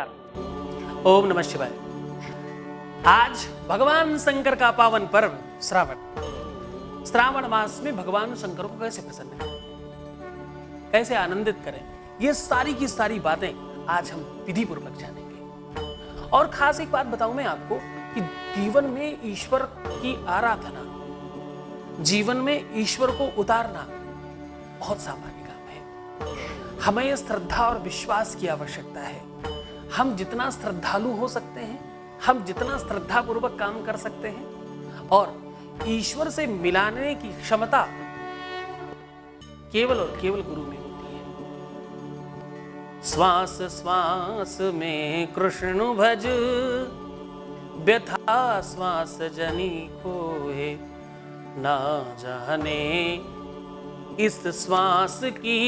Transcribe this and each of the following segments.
नमस्कार। ओम नमः शिवाय। आज भगवान शंकर का पावन पर्व श्रावण मास में भगवान शंकर को कैसे प्रसन्न करें, कैसे आनंदित करें, ये सारी की सारी बातें आज हम विधि पूर्वक जानेंगे। और खास एक बात बताऊं मैं आपको कि जीवन में ईश्वर की आराधना, जीवन में ईश्वर को उतारना बहुत सामान्य काम है। हमें श्रद्धा और विश्वास की आवश्यकता है। हम जितना श्रद्धालु हो सकते हैं, हम जितना श्रद्धा पूर्वक काम कर सकते हैं, और ईश्वर से मिलाने की क्षमता केवल और केवल गुरु में होती है। श्वास श्वास में कृष्ण भज, व्यथा श्वास जनी खोए, ना जाने इस श्वास की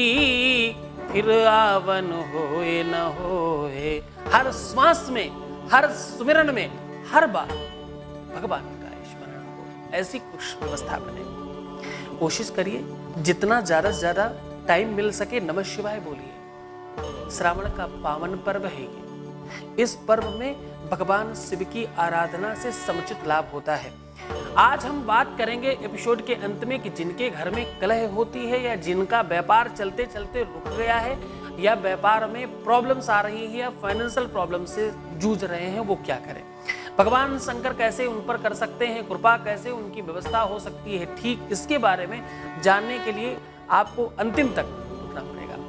फिर आवन होए न होए। हर श्वास में, हर सुमिरन में, हर बार भगवान का स्मरण हो, ऐसी कुछ व्यवस्था बने। कोशिश करिए जितना ज्यादा से ज्यादा टाइम मिल सके नमः शिवाय बोलिए। श्रावण का पावन पर्व है ये। इस पर्व में भगवान शिव की आराधना से समुचित लाभ होता है। आज हम बात करेंगे एपिसोड के अंत में कि जिनके घर में कलह होती है, या जिनका व्यापार चलते चलते रुक गया है, या व्यापार में प्रॉब्लम्स आ रही है, या फाइनेंशियल प्रॉब्लम से जूझ रहे हैं, वो क्या करें, भगवान शंकर कैसे उन पर कर सकते हैं कृपा, कैसे उनकी व्यवस्था हो सकती है ठीक, इसके बारे में जानने के लिए आपको अंतिम तक रुकना पड़ेगा।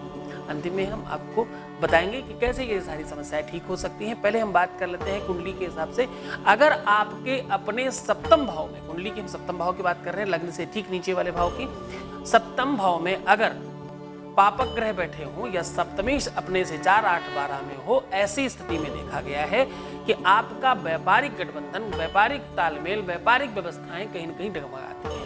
अंतिम में हम आपको बताएंगे कि कैसे ये सारी समस्याएं ठीक हो सकती हैं। पहले हम बात कर लेते हैं कुंडली के हिसाब से। अगर आपके अपने सप्तम भाव में, कुंडली के हम सप्तम भाव की बात कर रहे हैं, लग्न से ठीक नीचे वाले भाव की, सप्तम भाव में अगर पापक ग्रह बैठे हों या सप्तमेश अपने से 4, 8, 12 में हो, ऐसी स्थिति में देखा गया है कि आपका व्यापारिक गठबंधन, व्यापारिक तालमेल, व्यापारिक व्यवस्थाएं कहीं न कहीं डगमगाती हैं।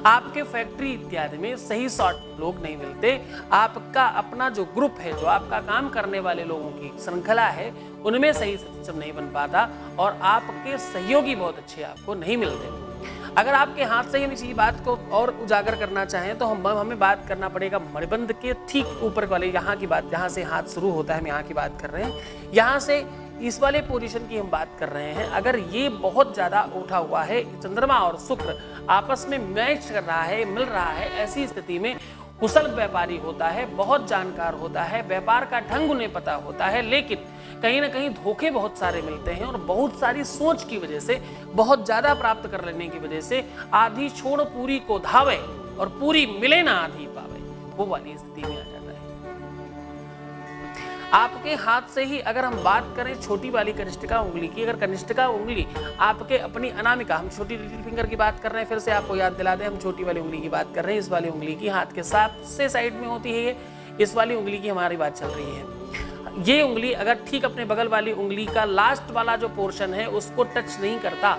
आपके फैक्ट्री इत्यादि में सही सॉर्ट लोग नहीं मिलते। आपका अपना जो ग्रुप है, जो आपका काम करने वाले लोगों की श्रृंखला है, उनमें सही सिस्टम नहीं बन पाता, और आपके सहयोगी बहुत अच्छे आपको नहीं मिलते। अगर आपके हाथ से हम इसी बात को और उजागर करना चाहें तो हमें बात करना पड़ेगा मणिबंध के ठीक ऊपर वाले, यहाँ की बात, जहाँ से हाथ शुरू होता है, हम यहाँ की बात कर रहे हैं। यहाँ से इस वाले पोजीशन की हम बात कर रहे हैं। अगर ये बहुत ज्यादा उठा हुआ है, चंद्रमा और शुक्र आपस में मैच कर रहा है, मिल रहा है, ऐसी स्थिति में कुशल व्यापारी होता है, बहुत जानकार होता है, व्यापार का ढंग उन्हें पता होता है, लेकिन कहीं ना कहीं धोखे बहुत सारे मिलते हैं, और बहुत सारी सोच की वजह से, बहुत ज्यादा प्राप्त कर लेने की वजह से आधी छोड़ पूरी को धावे और पूरी मिले ना आधी पावे, वो वाली स्थिति में आ जाता है। आपके हाथ से ही अगर हम बात करें छोटी वाली कनिष्ठिका उंगली की, अगर कनिष्ठिका उंगली आपके अपनी अनामिका, हम छोटी लिटिल फिंगर की बात कर रहे हैं, फिर से आपको याद दिला दें, हम छोटी वाली उंगली की बात कर रहे हैं। इस वाली उंगली की हाथ के साथ से साइड में होती है ये, इस वाली उंगली की हमारी बात चल रही है। ये उंगली अगर ठीक अपने बगल वाली उंगली का लास्ट वाला जो पोर्शन है उसको टच नहीं करता,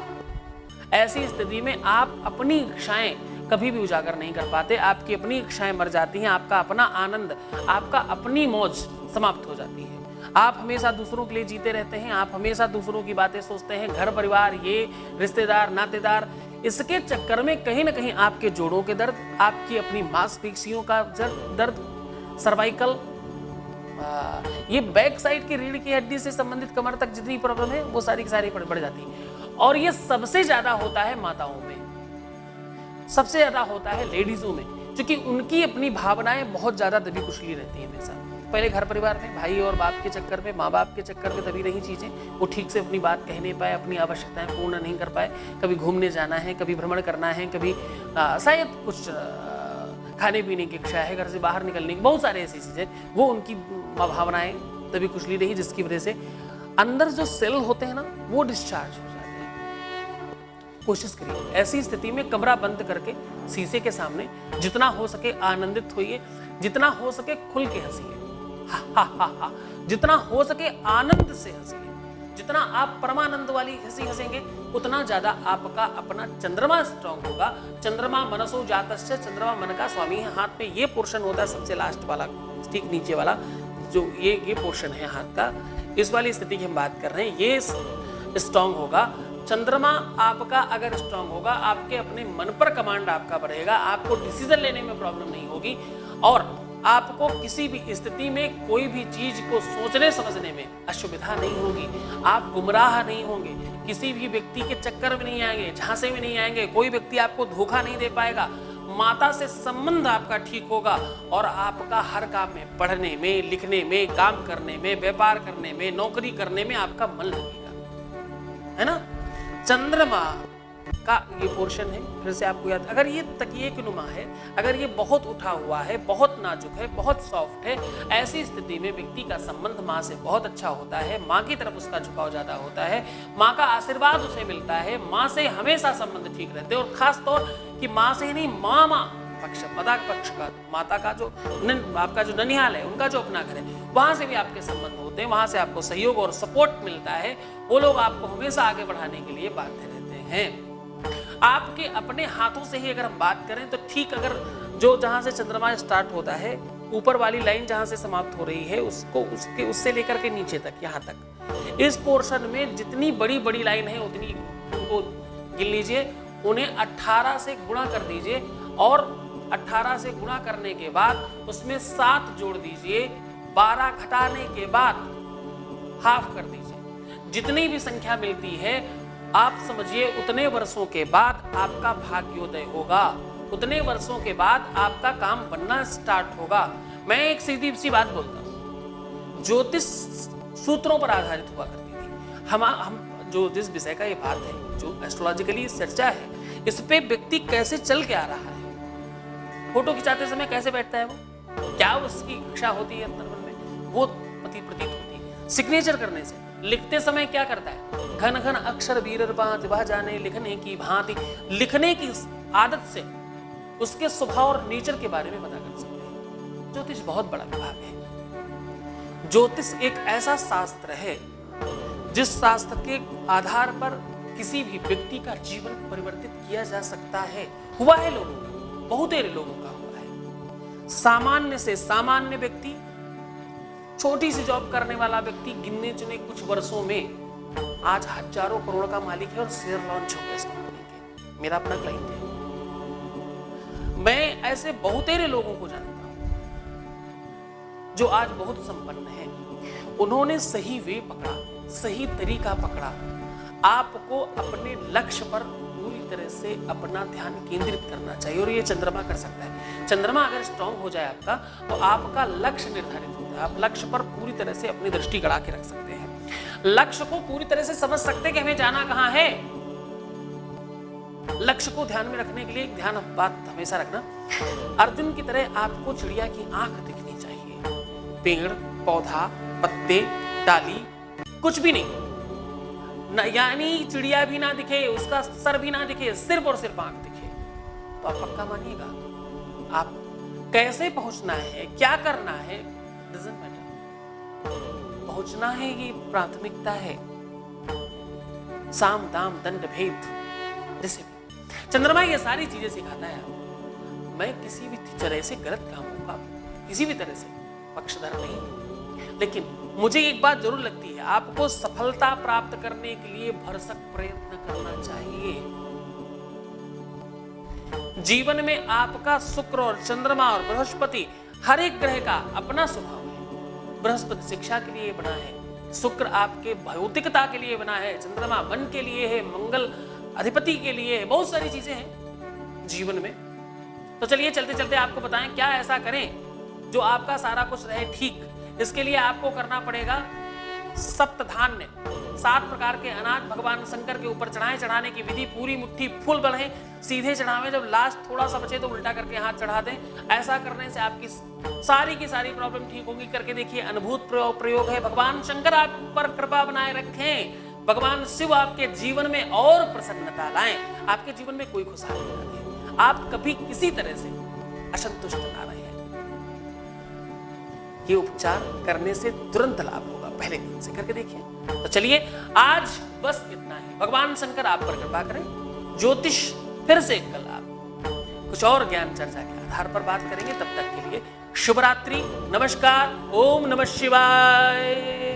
ऐसी स्थिति में आप अपनी इच्छाएं कभी भी उजागर नहीं कर पाते। आपकी अपनी इच्छाएं मर जाती हैं, आपका अपना आनंद, आपका अपनी मौज समाप्त हो जाती है। आप हमेशा दूसरों के लिए जीते रहते हैं, आप हमेशा दूसरों की बातें सोचते हैं, घर परिवार, ये रिश्तेदार, नातेदार, इसके चक्कर में कहीं ना कहीं आपके जोड़ों के दर्द, आपकी अपनी मांसपेशियों का दर्द, सर्वाइकल, ये बैक साइड की रीढ़ की हड्डी से संबंधित कमर तक जितनी प्रॉब्लम है वो सारी की सारी बढ़ जाती है। और ये सबसे ज्यादा होता है माताओं में, सबसे ज्यादा होता है लेडीजों में, क्योंकि उनकी अपनी भावनाएं बहुत ज्यादा दबी कुचली रहती है हमेशा। पहले घर परिवार में भाई और बाप के चक्कर में, माँ बाप के चक्कर में दबी रही चीजें, वो ठीक से अपनी बात कह नहीं पाए, अपनी आवश्यकताएं पूर्ण नहीं कर पाए। कभी घूमने जाना है, कभी भ्रमण करना है, कभी शायद कुछ खाने पीने की इच्छा है, घर से बाहर निकलने की, बहुत सारे ऐसी चीजें, वो उनकी भावनाएं तभी कुचली रही, जिसकी वजह से अंदर जो सेल होते हैं ना, वो डिस्चार्ज हो जाते हैं। कोशिश करिए ऐसी स्थिति में कमरा बंद करके शीशे के सामने जितना हो सके आनंदित होइए, जितना हो सके खुल के हंसिए, जितना हो सके आनंद से हंसिए। जितना आप परमानंद वाली हंसी हंसेंगे उतना ज्यादा आपका अपना चंद्रमा स्ट्रांग होगा। चंद्रमा मनसो जातस्य, चंद्रमा मन का स्वामी है। हाथ में ये पोर्शन होता है सबसे लास्ट वाला, ठीक नीचे वाला, जो ये पोर्शन है हाथ का, इस वाली स्थिति की हम बात कर रहे हैं, ये स्ट्रांग होगा। चंद्रमा आपका अगर स्ट्रांग होगा, आपके अपने मन पर कमांड आपका बढ़ेगा, आपको डिसीजन लेने में प्रॉब्लम नहीं होगी, और आपको किसी भी स्थिति में कोई भी चीज को सोचने समझने में असुविधा नहीं होगी, आप गुमराह नहीं होंगे, किसी भी व्यक्ति के चक्कर में नहीं आएंगे, झांसे में नहीं आएंगे, कोई व्यक्ति आपको धोखा नहीं दे पाएगा, माता से संबंध आपका ठीक होगा और आपका हर काम में, पढ़ने में, लिखने में, काम करने में, व्यापार करने में, नौकरी करने में आपका मन लगेगा, है ना। चंद्रमा का ये पोर्शन है, फिर से आपको याद, अगर ये तकिए की नुमा है, अगर ये बहुत उठा हुआ है, बहुत नाजुक है, बहुत सॉफ्ट है, ऐसी स्थिति में व्यक्ति का संबंध माँ से बहुत अच्छा होता है, माँ की तरफ उसका झुकाव ज्यादा होता है, माँ का आशीर्वाद उसे मिलता है, माँ से हमेशा संबंध ठीक रहते हैं। और खास तौर कि माँ से ही नहीं, मामा पक्ष, पदाक पक्ष का, माता का जो आपका जो ननिहाल है, उनका जो अपना घर है, वहां से भी आपके संबंध होते हैं, वहां से आपको सहयोग और सपोर्ट मिलता है, वो लोग आपको हमेशा आगे बढ़ाने के लिए बाध्य रहते हैं। आपके अपने हाथों से ही अगर हम बात करें तो ठीक, अगर जो जहां से चंद्रमा स्टार्ट होता है, ऊपर वाली लाइन जहां से समाप्त हो रही है, उससे लेकर के नीचे तक, यहाँ तक, इस पोर्शन में जितनी बड़ी बड़ी लाइन है उतनी उनको गिन लीजिए, उन्हें 18 से गुणा कर दीजिए और 18 से गुणा करने के बाद उसमें 7 जोड़ दीजिए, 12 घटाने के बाद हाफ कर दीजिए, जितनी भी संख्या मिलती है आप समझिए उतने वर्षों के बाद आपका भाग्योदय होगा, उतने वर्षों के बाद आपका काम बनना स्टार्ट होगा। मैं एक सीधी सी बात बोलता हूं, ज्योतिष सूत्रों पर आधारित हुआ करती थी। हम जो जिस विषय का ये बात है, जो एस्ट्रोलॉजिकली चर्चा है, इस पे व्यक्ति कैसे चल के आ रहा है, फोटो खिंचाते समय कैसे बैठता है वो, क्या उसकी इच्छा होती है अंदर मन में, वो प्रतीत होती है। सिग्नेचर करने से, लिखते समय क्या करता है, घन घन अक्षर वीरर बात वह जाने लिखने की भांति, लिखने की आदत से उसके स्वभाव और नेचर के बारे में पता कर सकते हैं। ज्योतिष बहुत बड़ा विभाग है। ज्योतिष एक ऐसा शास्त्र है जिस शास्त्र के आधार पर किसी भी व्यक्ति का जीवन परिवर्तित किया जा सकता है। हुआ है लोगों का, बहुतेरे लोगों का हुआ है। सामान्य से सामान्य व्यक्ति, छोटी सी जॉब करने वाला व्यक्ति गिनने चुने कुछ वर्षों में आज हजारों करोड़ का मालिक है और शेयर लॉन्च हो गए इस कंपनी के। मेरा अपना क्लाइंट है। मैं ऐसे बहुतेरे लोगों को जानता हूं जो आज बहुत संपन्न हैं। उन्होंने सही वे पकड़ा, सही तरीका पकड़ा। आपको अपने लक्ष्य पर पूरी तरह से अपना ध्यान केंद्रित करना चाहिए और ये चंद्रमा कर सकता है। चंद्रमा अगर स्ट्रांग हो जाए आपका, तो आपका लक्ष्य निर्धारित होता है। आप लक्ष्य पर पूरी तरह से अपनी दृष्टि गड़ा के रख सकते हैं, लक्ष्य को पूरी तरह से समझ सकते हैं कि हमें जाना कहां है। लक्ष्य को ध्यान में रखने के लिए एक ध्यान बात हमेशा रखना, अर्जुन की तरह आपको चिड़िया की आंख दिखनी चाहिए। पेड़, पौधा, पत्ते, डाली, कुछ भी नहीं, यानी चिड़िया भी ना दिखे, उसका सर भी ना दिखे, सिर्फ और सिर्फ आंख दिखे, तो आप पक्का मानिएगा। आप कैसे पहुंचना है, क्या करना है, डजंट मैटर, पहुंचना है, ये प्राथमिकता है। साम दाम दंड भेद, जैसे चंद्रमा ये सारी चीजें सिखाता है। मैं किसी भी तरह से गलत कामों का किसी भी तरह से पक्षधर नहीं, लेकिन मुझे एक बात जरूर लगती है, आपको सफलता प्राप्त करने के लिए भरसक प्रयत्न करना चाहिए। जीवन में आपका शुक्र और चंद्रमा और बृहस्पति, हर एक ग्रह का अपना स्वभाव है। बृहस्पति शिक्षा के लिए बना है, शुक्र आपके भौतिकता के लिए बना है, चंद्रमा मन के लिए है, मंगल अधिपति के लिए है, बहुत सारी चीजें हैं जीवन में। तो चलिए चलते चलते आपको बताएं क्या ऐसा करें जो आपका सारा कुछ रहे ठीक। इसके लिए आपको करना पड़ेगा सप्तधान्य, 7 प्रकार के अनाज भगवान शंकर के ऊपर चढ़ाएं। चढ़ाने की विधि, पूरी मुट्ठी फुल बढ़े, सीधे चढ़ावें, जब लास्ट थोड़ा सा बचे तो उल्टा करके हाथ चढ़ा दें। ऐसा करने से आपकी सारी की सारी प्रॉब्लम ठीक होगी। करके देखिए, अद्भुत प्रयोग है। भगवान शंकर आप पर कृपा बनाए रखें, भगवान शिव आपके जीवन में और प्रसन्नता लाएं, आपके जीवन में कोई खुशहाली ना दें, आप कभी किसी तरह से असंतुष्ट ना रहें। ये उपचार करने से तुरंत लाभ होगा, पहले दिन से करके देखिए। तो चलिए आज बस इतना ही। भगवान शंकर आप पर कृपा करें। ज्योतिष फिर से कल आप कुछ और ज्ञान चर्चा के आधार पर बात करेंगे। तब तक के लिए शुभ रात्रि, नमस्कार, ओम नमः शिवाय।